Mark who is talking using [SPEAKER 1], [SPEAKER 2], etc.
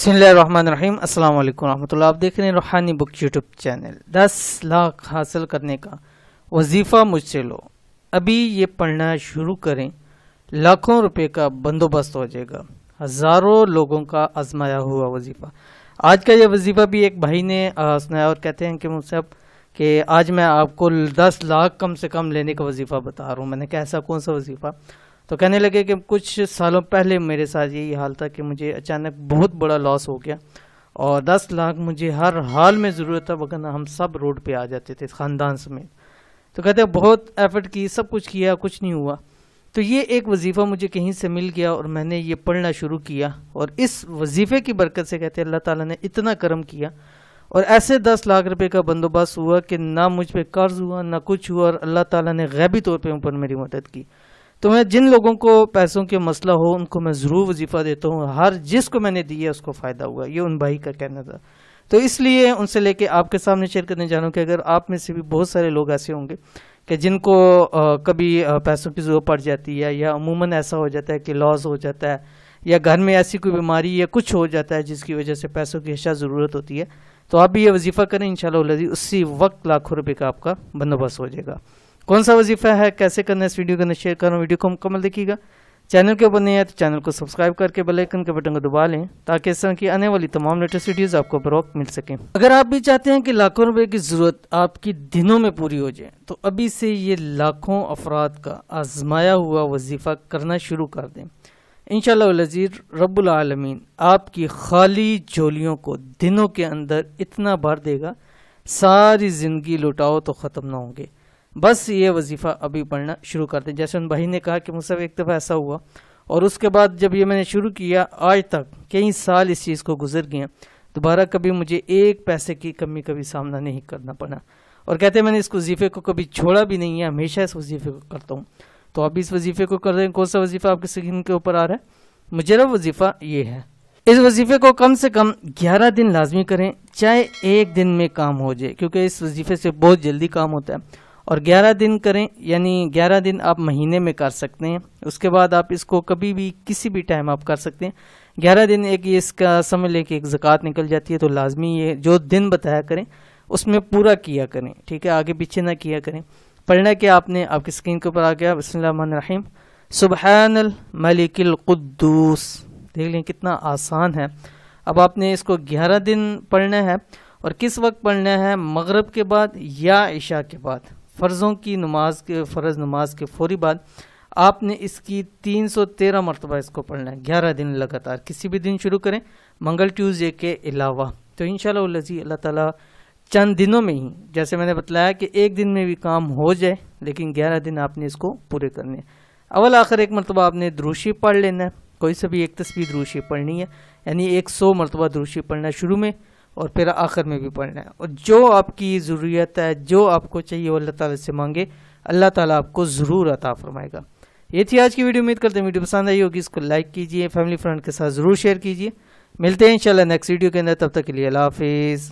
[SPEAKER 1] بسم اللہ الرحمن الرحیم۔ السلام علیکم ورحمۃ اللہ۔ آپ دیکھ رہے ہیں روحانی بک یوٹیوب چینل۔ 10 لاکھ حاصل کرنے کا وظیفہ مجھ سے لو، ابھی یہ پڑھنا شروع کریں، لاکھوں روپے کا بندوبست ہو جائے گا، ہزاروں لوگوں کا آزمایا ہوا وظیفہ۔ آج کا یہ وظیفہ بھی ایک بھائی نے سنایا اور کہتے ہیں کہ مجھ سے کہ آج میں آپ کو 10 لاکھ کم سے کم لینے کا وظیفہ بتا رہا ہوں۔ میں نے کہا ایسا کون سا وظیفہ؟ تو کہنے لگے کہ کچھ سالوں پہلے میرے ساتھ یہی حال تھا کہ مجھے اچانک بہت بڑا لاس ہو گیا اور 10 لاکھ مجھے ہر حال میں ضرورت تھا، وگرنہ ہم سب روڈ پہ آ جاتے تھے خاندان سمیت۔ تو کہتے ہیں بہت ایفرٹ کی، سب کچھ کیا، کچھ نہیں ہوا۔ تو یہ ایک وظیفہ مجھے کہیں سے مل گیا اور میں نے یہ پڑھنا شروع کیا، اور اس وظیفے کی برکت سے کہتے ہیں اللہ تعالیٰ نے اتنا کرم کیا اور ایسے 10 لاکھ روپے کا بندوبست ہوا کہ نہ مجھ پہ قرض ہوا نہ کچھ ہوا، اور اللہ تعالیٰ نے غیبی طور پہ اوپر میری مدد کی۔ تو میں جن لوگوں کو پیسوں کے مسئلہ ہو ان کو میں ضرور وظیفہ دیتا ہوں، ہر جس کو میں نے دیا اس کو فائدہ ہوا۔ یہ ان بھائی کا کہنا تھا، تو اس لیے ان سے لے کے آپ کے سامنے شیئر کرنے جا رہا ہوں کہ اگر آپ میں سے بھی بہت سارے لوگ ایسے ہوں گے کہ جن کو کبھی پیسوں کی ضرورت پڑ جاتی ہے، یا عموماً ایسا ہو جاتا ہے کہ لاس ہو جاتا ہے، یا گھر میں ایسی کوئی بیماری یا کچھ ہو جاتا ہے جس کی وجہ سے پیسوں کی اشیاء ضرورت ہوتی ہے، تو آپ بھی یہ وظیفہ کریں، انشاءاللہ اسی وقت لاکھوں روپے کا آپ کا بندوبست ہو جائے گا۔ کون سا وظیفہ ہے، کیسے کرنا ہے، اس ویڈیو کو شیئر کروں، ویڈیو کو مکمل دیکھیے گا۔ چینل کے اوپر نہیں ہے تو چینل کو سبسکرائب کر کے بیل آئیکن کے بٹن کو دبا لیں تاکہ اس طرح کی آنے والی تمام لیٹسٹ ویڈیوز آپ کو بروقت مل سکیں۔ اگر آپ بھی چاہتے ہیں کہ لاکھوں روپے کی ضرورت آپ کی دنوں میں پوری ہو جائے تو ابھی سے یہ لاکھوں افراد کا آزمایا ہوا وظیفہ کرنا شروع کر دیں۔ انشاءاللہ العزیز رب العالمین آپ کی خالی جھولیوں کو دنوں کے اندر اتنا بھر دے گا، ساری زندگی لٹاؤ تو ختم نہ ہوں گے۔ بس یہ وظیفہ ابھی پڑھنا شروع کر دیں۔ جیسے ان بھائی نے کہا کہ مجھ سے ایک دفعہ ایسا ہوا، اور اس کے بعد جب یہ میں نے شروع کیا آج تک کئی سال اس چیز کو گزر گئے، دوبارہ کبھی مجھے ایک پیسے کی کمی کا بھی سامنا نہیں کرنا پڑا، اور کہتے ہیں میں نے اس وظیفے کو کبھی چھوڑا بھی نہیں ہے، ہمیشہ اس وظیفے کو کرتا ہوں۔ تو اب اس وظیفے کو کر رہے ہیں۔ کون سا وظیفہ آپ کے اسکرین کے اوپر آ رہا ہے؟ مجرب وظیفہ یہ ہے۔ اس وظیفے کو کم سے کم 11 دن لازمی کریں، چاہے ایک دن میں کام ہو جائے، کیونکہ اس وظیفے سے بہت جلدی کام ہوتا ہے۔ اور 11 دن کریں، یعنی 11 دن آپ مہینے میں کر سکتے ہیں، اس کے بعد آپ اس کو کبھی بھی کسی بھی ٹائم آپ کر سکتے ہیں۔ 11 دن ایک یہ اس کا سمجھ لے کہ ایک زکوٰۃ نکل جاتی ہے، تو لازمی یہ جو دن بتایا کریں اس میں پورا کیا کریں، ٹھیک ہے، آگے پیچھے نہ کیا کریں۔ پڑھنا کہ آپ نے آپ کی اسکرین کے اوپر آ گیا، بسم اللہ الرحمن الرحیم، سبحان الملک القدوس۔ دیکھ لیں کتنا آسان ہے۔ اب آپ نے اس کو 11 دن پڑھنا ہے، اور کس وقت پڑھنا ہے؟ مغرب کے بعد یا عشاء کے بعد، فرضوں کی نماز کے فرض نماز کے فوری بعد آپ نے اس کی 313 مرتبہ اس کو پڑھنا ہے، 11 دن لگاتار، کسی بھی دن شروع کریں، منگل ٹیوزڈے کے علاوہ۔ تو انشاءاللہ اللہ تعالیٰ چند دنوں میں ہی، جیسے میں نے بتلایا کہ ایک دن میں بھی کام ہو جائے، لیکن 11 دن آپ نے اس کو پورے کرنے ہیں۔ اول آخر ایک مرتبہ آپ نے دروشی پڑھ لینا ہے، کوئی سے بھی ایک تسبیح دروشی پڑھنی ہے، یعنی 100 مرتبہ دروشی پڑھنا شروع میں اور پھر آخر میں بھی پڑھنا ہے، اور جو آپ کی ضروریت ہے، جو آپ کو چاہیے وہ اللہ تعالیٰ سے مانگے، اللہ تعالیٰ آپ کو ضرور عطا فرمائے گا۔ یہ تھی آج کی ویڈیو، امید کرتے ہیں ویڈیو پسند آئی ہوگی، اس کو لائک کیجئے، فیملی فرینڈ کے ساتھ ضرور شیئر کیجئے۔ ملتے ہیں انشاءاللہ نیکسٹ ویڈیو کے اندر، تب تک کے لیے اللہ حافظ۔